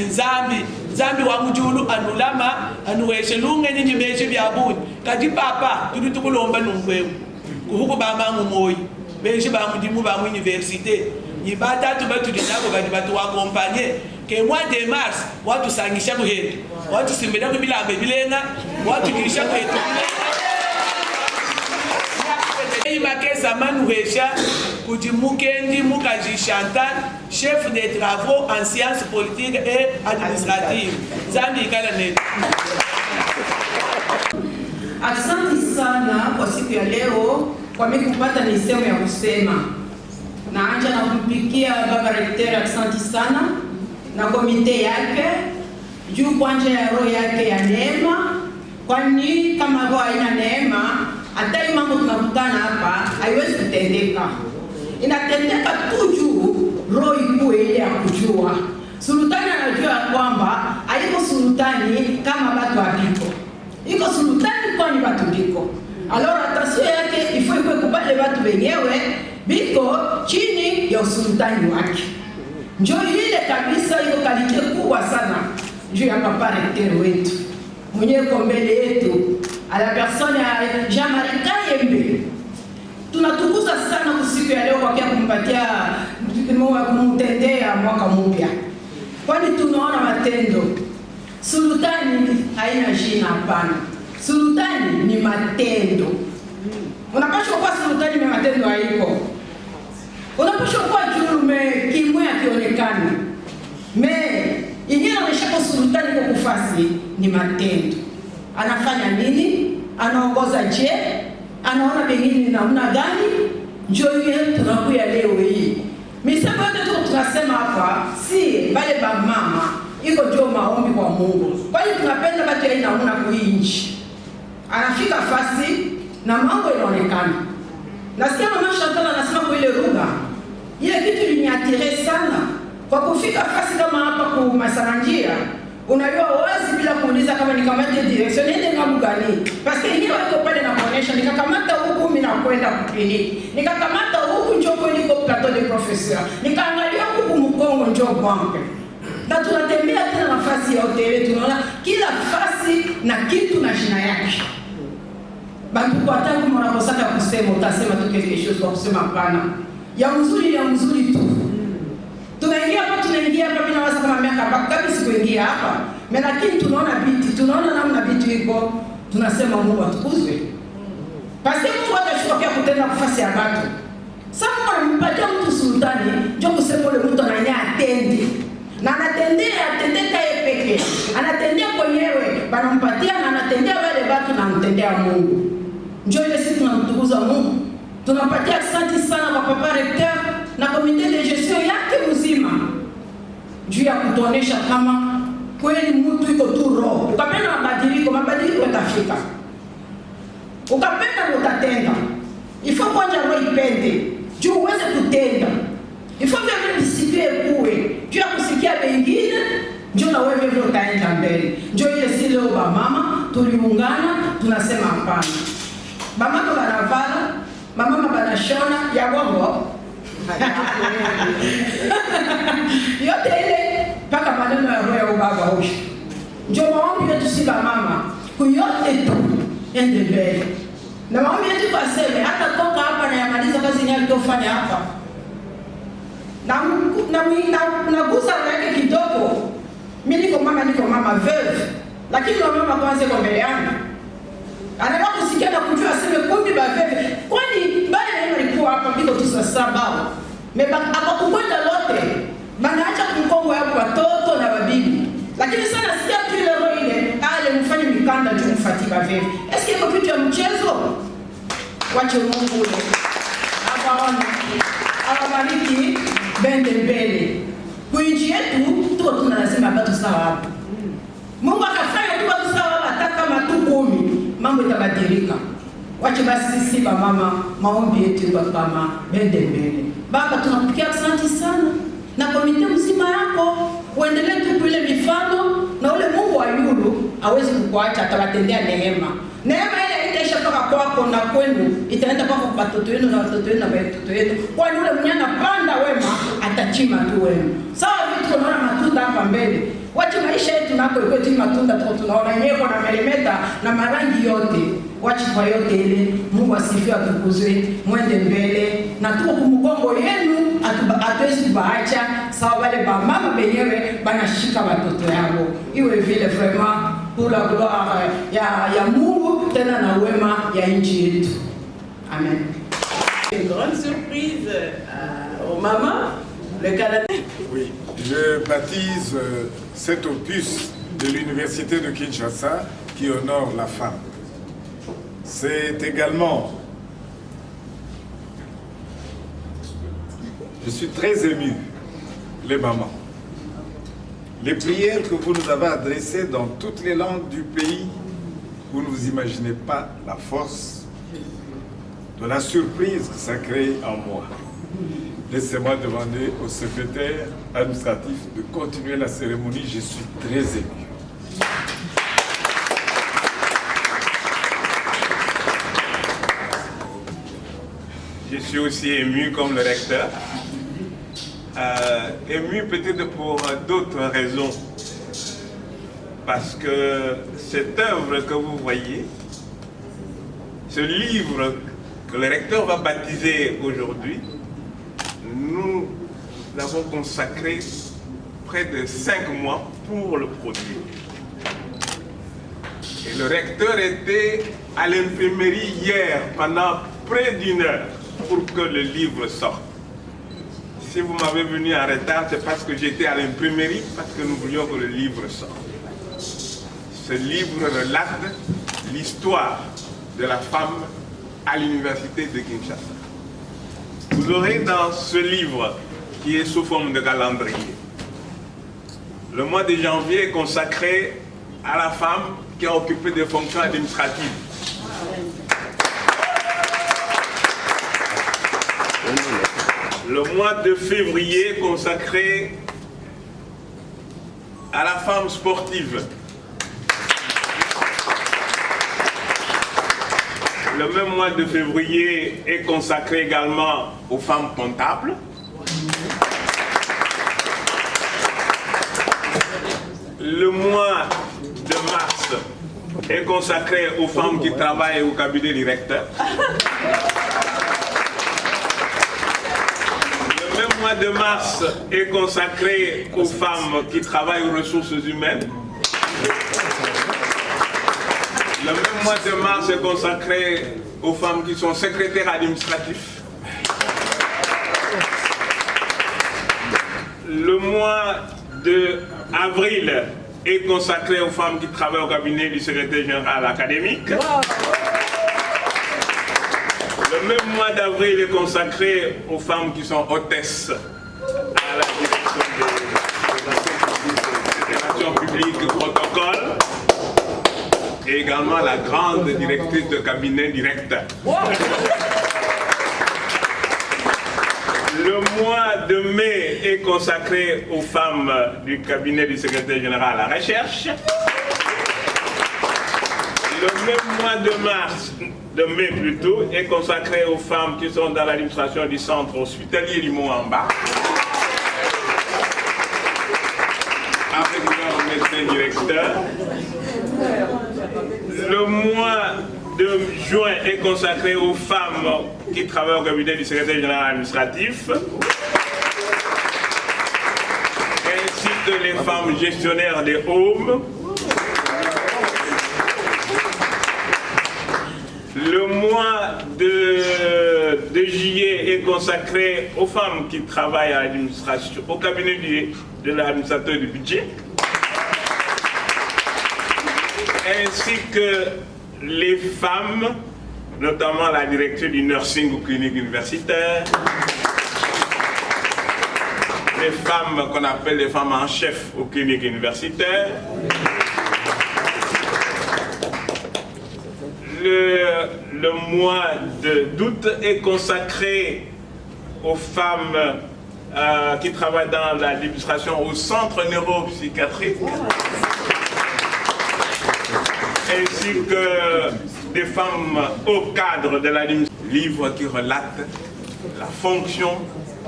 nzambi wa mujulu anulama anuweshe lungenye nyimeche byabuni kati papa tuli tukulomba nungwewu kuhuku bamamu moyi benshi bamudimu bamu universite nyibatatu batudinako kati batu wakompanye ke mois de mars watu sangisha kuhetu watu simbeda kubilambe bilenga watu kilisha kuhetu Makeza Manouécha, Koudimoukendi Moukaji Chantal, chef des travaux en sciences politiques et administratives. Zambi Kalanet. Asante sana kwa siku ya leo kwa mimi kupata nisemo ya kusema. Naanza na kumpikia baba rekteur asante sana na komite yake juu kwanja ya roho yake ya neema, kwani kama roho haina neema hata mambo tunakutana hapa haiwezi kutendeka. Inatendeka tu juu roho ikuwe ile ya kujua. Sultani anajua kwamba haiko sultani kama watu wapiko. Iko sultani kwani watu biko. Alors attention yake ifo ikuwe kubale watu wenyewe biko chini ya usultani wake. Njoo ile kabisa iko kalite kubwa sana juu ya papa recteur wetu. Mwenye kombele yetu à la personne ya Jean-Marie Kayembe. Tunatukuza sana kusiku ya leo kwa kia kumpatia kumtendea mwaka mpya. Kwani tunaona matendo. Sultani haina jina hapana. Sultani ni matendo. Unapaswa kuwa sultani ni matendo haiko. Unapaswa kuwa kilume kimwe akionekana. Ingine anashaka sultani kwa kufasi ni matendo. Anafanya nini? Anaongoza je? Anaona bengine namna gani? Njoo yetu tunakuya leo hii. Misemo yote tunasema hapa si bale ba mama iko ndio maombi kwa Mungu. Kwani tunapenda watu ya inaona kuinchi. Anafika fasi na mambo inaonekana. Nasikia mama Chantal anasema kwa ile lugha. Ile kitu liniatire sana. Kwa kufika fasi kama hapa kwa Masaranjia, unajua wazi bila kuuliza kama nikamate direction niende ngamu gani. Parce que yeye wako pale na kuonesha nikakamata huku mimi nakwenda kliniki. Nikakamata huku njoo kwenye plateau de professeur. Nikaangalia huku Mkongo njoo banke. Na tunatembea tena nafasi ya hoteli tunaona kila fasi na kitu na jina yake. Bantu kwa tangu mnakosaka kusema utasema tu quelque chose kwa kusema hapana. Ya mzuri tu. Tunaingia hapa bila waza kama miaka ngapi sikuingia hapa. Lakini tunaona namna vitu iko, tunasema Mungu atukuzwe. Basi mtu atashuka pia kutenda nafasi ya watu. Sasa mpatia mtu sultani, njoo kusema yule mtu ananya atende. Na anatendea yeye pekee. Anatendea mwenyewe, banampatia na anatendea wale watu na mtendea Mungu. Njoo ile sisi tunamtukuza Mungu. Tunampatia asante sana kwa papa recteur na komite de gestion yake mzima. Juu ya kutuonesha kama kweli mtu iko tu roho. Ukapenda mabadiliko yatafika. Ukapenda utatenda. Ifo kwanza roho ipende. Juu uweze kutenda. Ifo vile visipie kuwe. Juu ya kusikia wengine, njoo na wewe vile utaenda mbele. Njoo ile si leo ba mama tuliungana tunasema hapana. Mama banavala, mama banashona ya bongo. Yote ile paka maneno ya roho ya baba huyu. Njoo maombi yetu si ba mama. Kuyote tu ende mbele. Na maombi yetu kwa sema hata toka hapa na yamaliza kazi nyingi aliyofanya hapa. Na gusa yake kidogo. Mimi niko mama veuve. lakini wamama kwanza kwa mbele yangu anaenda kusikia na kujua aseme kumbi baveve, kwani bale na walikuwa hapa biko tu saa saba abakukwenda lote banaacha kumkongo ya watoto na wabibi, lakini sana sikia tu ile roho ile ale mfanye mikanda tu mfati baveve. Eske iko kitu ya mchezo? Wache Mungu ule abaona awabariki bende mbele kuinji yetu tuko tunalazima bado sawa hapo. Mungu akafanya tu bado sawa hata kama tu 10 mambo itabadilika. Wache basi sisi mama maombi yetu kwa kama bende mbele. Baba tunakupigia asante sana na komite mzima yako uendelee tu ile mifano na ule Mungu wa yulu hawezi kukuacha, atawatendea neema. Neema ile itaisha toka kwako na kwenu itaenda kwa watoto wenu na watoto wenu na watoto wenu. Kwani ule mnyana panda wema atachima tu wema. Sawa vitu tunaona matunda hapa mbele. Wacha maisha yetu nako iko tu matunda tunaona nyeko na melemeta na marangi yote. Wacha kwa yote ile Mungu asifiwe, atukuzwe, mwende mbele na tuko kumgongo yenu, atuwezi kubaacha. Sawa wale ba mama benyewe banashika watoto yao. Iwe vile vraiment pour la gloire ya Mungu tena na wema ya nchi yetu. Amen. Une grande surprise aux mamans, le Canada. Oui, je baptise cet opus de l'Université de Kinshasa qui honore la femme. C'est également, je suis très ému, les mamans. Les prières que vous nous avez adressées dans toutes les langues du pays, vous ne vous imaginez pas la force de la surprise que ça crée en moi. Laissez-moi demander au secrétaire administratif de continuer la cérémonie, je suis très ému. Je suis aussi ému comme le recteur. Ému peut-être pour d'autres raisons. Parce que cette œuvre que vous voyez, ce livre que le recteur va baptiser aujourd'hui, nous l'avons consacré près de 5 mois pour le produire. Et le recteur était à l'imprimerie hier pendant près d'1 heure pour que le livre sorte. Si vous m'avez venu en retard, c'est parce que j'étais à l'imprimerie, parce que nous voulions que le livre sorte. Ce livre relate l'histoire de la femme à l'université de Kinshasa. Vous aurez dans ce livre, qui est sous forme de calendrier, le mois de janvier est consacré à la femme qui a occupé des fonctions administratives. Le mois de février est consacré à la femme sportive. Le même mois de février est consacré également aux femmes comptables. Le mois de mars est consacré aux femmes qui travaillent au cabinet du recteur. Le même mois de mars est consacré aux femmes qui travaillent aux ressources humaines. Le même mois de mars est consacré aux femmes qui sont secrétaires administratifs. Le mois d'avril est consacré aux femmes qui travaillent au cabinet du secrétaire général académique. Le même mois d'avril est consacré aux femmes qui sont hôtesses à la direction des relations publiques protocole. Et également la grande directrice de cabinet directeur. Le mois de mai est consacré aux femmes du cabinet du secrétaire général à la recherche. Le même mois de mai plutôt, est consacré aux femmes qui sont dans l'administration du centre hospitalier du Mont-en-Bas. Avec leur médecin directeur. Le mois de juin est consacré aux femmes qui travaillent au cabinet du secrétaire général administratif, ainsi que les femmes gestionnaires des homes. Le mois de juillet est consacré aux femmes qui travaillent à l'administration, au cabinet de l'administrateur du budget, ainsi que les femmes, notamment la directrice du nursing aux cliniques universitaires, les femmes qu'on appelle les femmes en chef aux cliniques universitaires, le mois d'août est consacré aux femmes qui travaillent dans l'administration au centre neuropsychiatrique, ainsi que des femmes au cadre de l'administration. Livre qui relate la fonction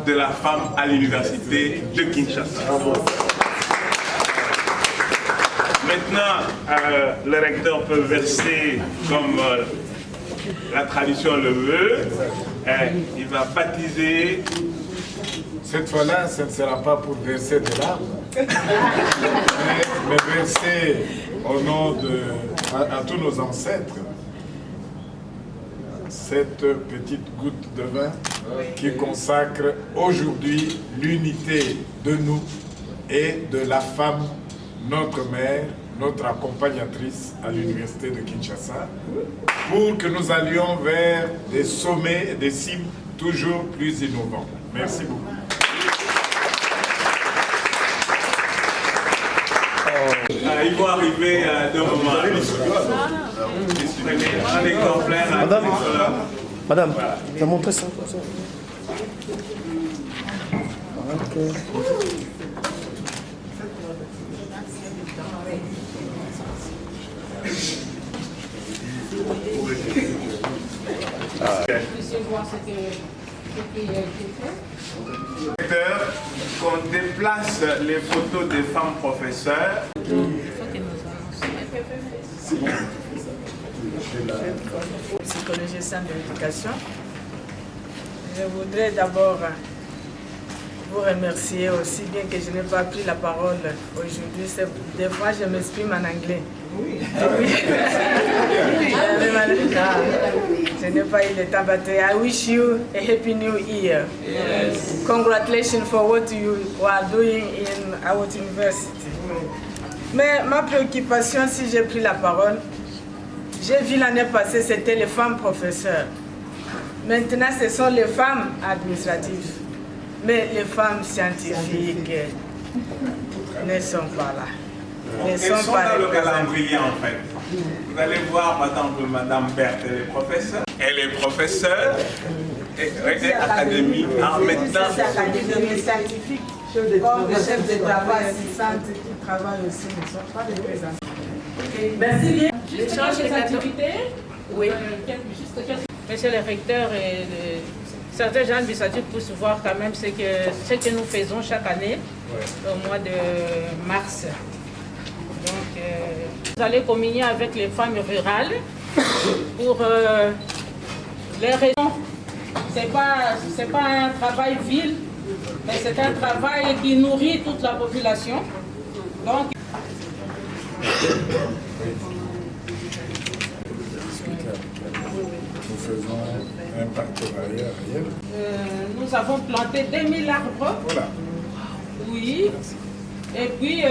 de la femme à l'université de Kinshasa. Maintenant, le recteur peut verser comme la tradition le veut. Il va baptiser. Cette fois-là, ce ne sera pas pour verser des larmes, mais verser au nom à tous nos ancêtres cette petite goutte de vin qui consacre aujourd'hui l'unité de nous et de la femme, notre mère, notre accompagnatrice à l'université de Kinshasa, pour que nous allions vers des sommets et des cimes toujours plus innovants. Merci beaucoup. Ils vont arriver à deux moments. Un exemplaire. Madame, voilà. tu as montré ça comme ça. Okay. Qu'on déplace les photos des femmes professeurs. Psychologie au sein de l'éducation. Je voudrais d'abord vous remercier aussi, bien que je n'ai pas pris la parole aujourd'hui. Des fois, je m'exprime en anglais. Oui. Je n'ai pas eu le temps, but I wish you a happy new year. Yes. Congratulations for what you are doing in our university. Mais ma préoccupation, si j'ai pris la parole, j'ai vu l'année passée, c'était les femmes professeurs. Maintenant, ce sont les femmes administratives. Mais les femmes scientifiques ne sont pas là. Elles sont dans le calendrier en fait. Vous allez voir par exemple Madame Berthe, elle est professeure. Elle est professeure et académique en même temps. C'est académie scientifique. Comme le chef de travail assistante qui travaille aussi ne sont pas représentés. Merci bien. Juste quelques activités. Oui. Monsieur le recteur et certains gens administratifs pour voir quand même ce que nous faisons chaque année au mois de mars. Donc, vous allez communier avec les femmes rurales pour les raisons. C'est pas un travail vil, mais c'est un travail qui nourrit toute la population. Donc, Nous faisons un partenariat ailleurs. nous avons planté 2000 arbres. Voilà. Oui. Et puis,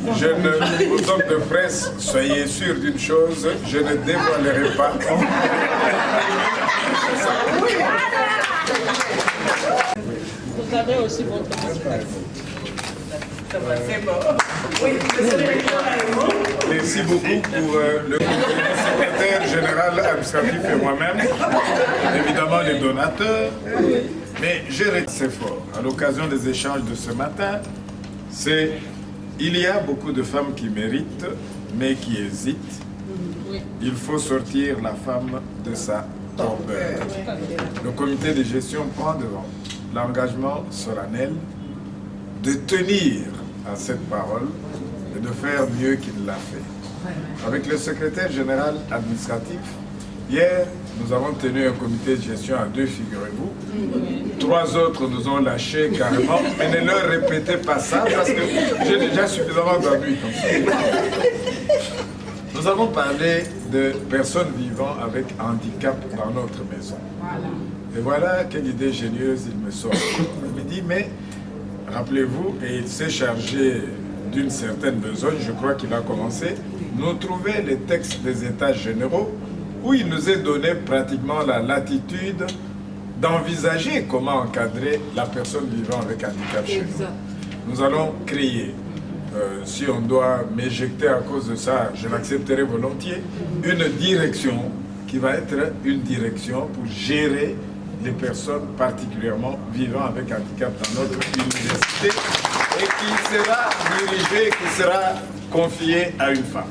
Aux hommes de presse, soyez sûrs d'une chose, je ne dévoilerai pas. vous avez aussi votre Merci beaucoup pour le secrétaire général administratif et moi-même, évidemment les donateurs. Mais j'ai resté fort à l'occasion des échanges de ce matin. Il y a beaucoup de femmes qui méritent, mais qui hésitent. Il faut sortir la femme de sa tombeur. Le comité de gestion prend devant l'engagement solennel de tenir à cette parole et de faire mieux qu'il l'a fait. Avec le secrétaire général administratif, hier, nous avons tenu un comité de gestion à 2, figurez-vous. 3 autres nous ont lâchés carrément, mais ne leur répétez pas ça parce que j'ai déjà suffisamment d'ennuis comme ça. Nous avons parlé de personnes vivant avec handicap dans notre maison. Et voilà quelle idée génieuse il me sort. Il me dit, mais rappelez-vous, et il s'est chargé d'une certaine besogne, je crois qu'il a commencé, nous trouver les textes des États généraux où il nous est donné pratiquement la latitude d'envisager comment encadrer la personne vivant avec handicap chez nous. Nous allons créer, si on doit m'éjecter à cause de ça, je l'accepterai volontiers, une direction qui va être une direction pour gérer les personnes particulièrement vivant avec handicap dans notre université et qui sera dirigée, qui sera confiée à une femme.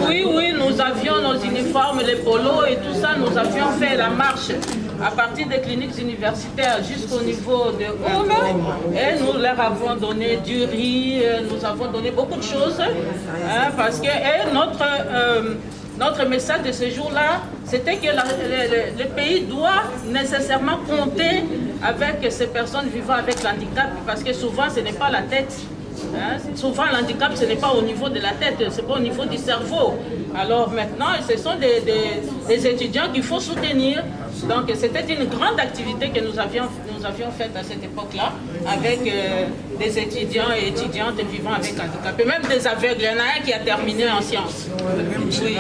Oui, nous avions nos uniformes, les polos et tout ça, nous avions fait la marche à partir des cliniques universitaires jusqu'au niveau de Home et nous leur avons donné du riz, nous avons donné beaucoup de choses parce que notre message de ce jour-là, c'était que le pays doit nécessairement compter avec ces personnes vivant avec l'handicap parce que souvent ce n'est pas la tête. Souvent l'handicap ce n'est pas au niveau de la tête, c'est pas au niveau du cerveau. Alors maintenant ce sont des étudiants qu'il faut soutenir. Donc c'était une grande activité que nous avions faite à cette époque-là avec des étudiants et étudiantes vivant avec handicap et même des aveugles. Il y en a un qui a terminé en sciences. Oui.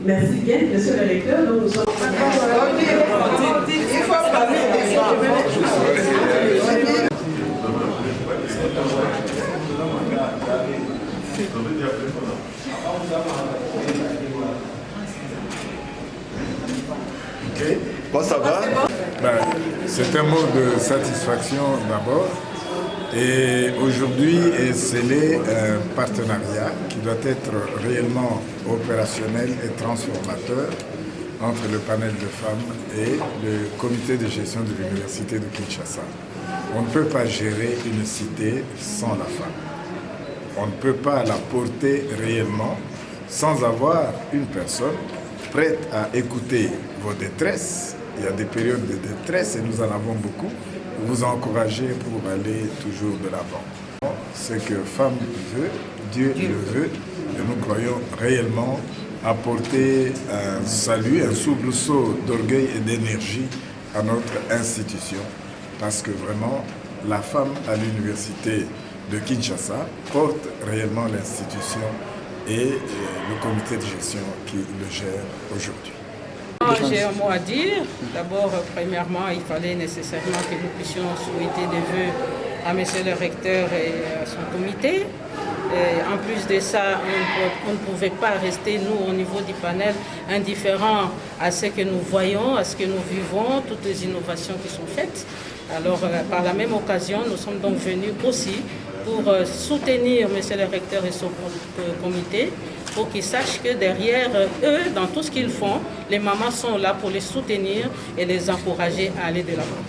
Merci bien, monsieur le recteur. Donc nous sommes... Il faut parler des Okay. Bon, ça va? C'est un mot de satisfaction d'abord. Et aujourd'hui est scellé un partenariat qui doit être réellement opérationnel et transformateur entre le panel de femmes et le comité de gestion de l'université de Kinshasa. On ne peut pas gérer une cité sans la femme. On ne peut pas la porter réellement sans avoir une personne prête à écouter vos détresses. Il y a des périodes de détresse et nous en avons beaucoup. Vous encourager pour aller toujours de l'avant. Ce que femme veut, Dieu le veut, et nous croyons réellement apporter un salut, un soubresaut d'orgueil et d'énergie à notre institution, parce que vraiment, la femme à l'université de Kinshasa porte réellement l'institution et le comité de gestion qui le gère aujourd'hui. J'ai un mot à dire. D'abord, premièrement, il fallait nécessairement que nous puissions souhaiter des vœux à monsieur le recteur et à son comité. Et en plus de ça, on ne pouvait pas rester, nous, au niveau du panel, indifférents à ce que nous voyons, à ce que nous vivons, toutes les innovations qui sont faites. Alors, par la même occasion, nous sommes donc venus aussi pour soutenir monsieur le recteur et son comité, pour qu'ils sachent que derrière eux, dans tout ce qu'ils font, les mamans sont là pour les soutenir et les encourager à aller de l'avant.